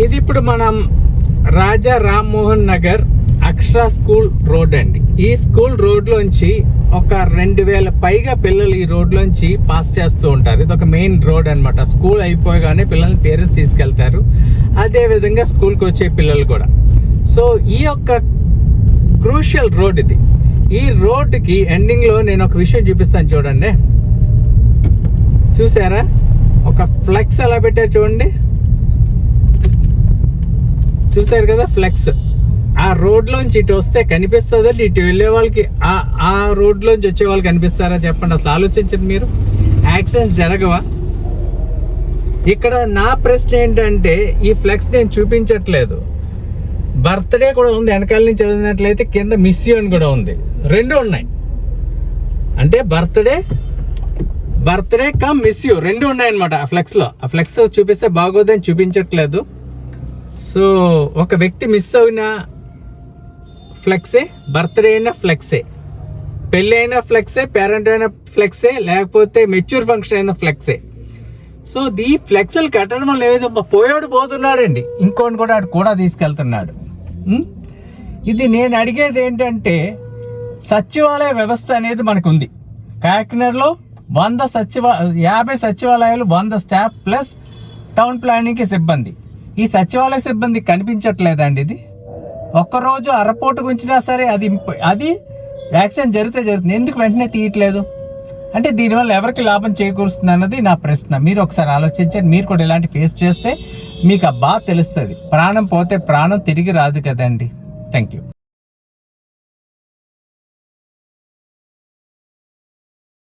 ఇది ఇప్పుడు మనం రాజా రామ్మోహన్ నగర్ అక్షర స్కూల్ రోడ్ అండి. ఈ స్కూల్ రోడ్లోంచి ఒక 2000 పైగా పిల్లలు ఈ రోడ్లోంచి పాస్ చేస్తూ ఉంటారు. ఇది ఒక మెయిన్ రోడ్ అనమాట. స్కూల్ అయిపోగానే పిల్లల్ని పేరెంట్స్ తీసుకెళ్తారు, అదేవిధంగా స్కూల్కి వచ్చే పిల్లలు కూడా. సో ఈ యొక్క క్రూషియల్ రోడ్ ఇది. ఈ రోడ్డుకి ఎండింగ్లో నేను ఒక విషయం చూపిస్తాను, చూడండి. చూసారా, ఒక ఫ్లెక్స్ ఎలా పెట్టారు చూడండి. చూసారు కదా ఫ్లెక్స్. ఆ రోడ్లోంచి ఇటు వస్తే కనిపిస్తుందా, ఇటు వెళ్ళే వాళ్ళకి ఆ రోడ్లోంచి వచ్చే వాళ్ళకి కనిపిస్తారా చెప్పండి. అసలు ఆలోచించండి మీరు. యాక్సిడెంట్స్ జరగవా? ఇక్కడ నా ప్రశ్న ఏంటంటే, ఈ ఫ్లెక్స్ నేను చూపించట్లేదు, బర్త్డే కూడా ఉంది. వెనకాల నుంచి చదివినట్లయితే కింద మిస్ యూ అని కూడా ఉంది. రెండు ఉన్నాయి. అంటే బర్త్డే కమ్ మిస్ యూ రెండు ఉన్నాయన్నమాట ఆ ఫ్లెక్స్లో. ఆ ఫ్లెక్స్ చూపిస్తే బాగోదని చూపించట్లేదు. సో ఒక వ్యక్తి మిస్ అయిన ఫ్లెక్సే, బర్త్డే అయిన ఫ్లెక్సే, పెళ్ళి అయిన ఫ్లెక్సే, పేరెంట్ అయిన ఫ్లెక్సే, లేకపోతే మెచ్యూర్ ఫంక్షన్ అయిన ఫ్లెక్సే. సో ఈ ఫ్లెక్స్లు కట్టడం వల్ల ఏదో పోయాడు పోతున్నాడండి, ఇంకోటి కూడా ఆడు కూడా తీసుకెళ్తున్నాడు. ఇది నేను అడిగేది ఏంటంటే, సచివాలయ వ్యవస్థ అనేది మనకు ఉంది కాకినాడలో. 50 సచివాలయాలు, 100 స్టాఫ్ ప్లస్ టౌన్ ప్లానింగ్కి సిబ్బంది. ఈ సచివాలయ సిబ్బంది కనిపించట్లేదండి. ఇది ఒక్కరోజు అరపోటు గుంచినా సరే అది యాక్సిడెంట్ జరుగుతుంది. ఎందుకు వెంటనే తీయట్లేదు? అంటే దీనివల్ల ఎవరికి లాభం చేకూరుస్తుంది అన్నది నా ప్రశ్న. మీరు ఒకసారి ఆలోచించండి. మీరు కూడా ఇలాంటి ఫేస్ చేస్తే మీకు ఆ బాధ తెలుస్తుంది. ప్రాణం పోతే ప్రాణం తిరిగి రాదు కదండి. Thank you.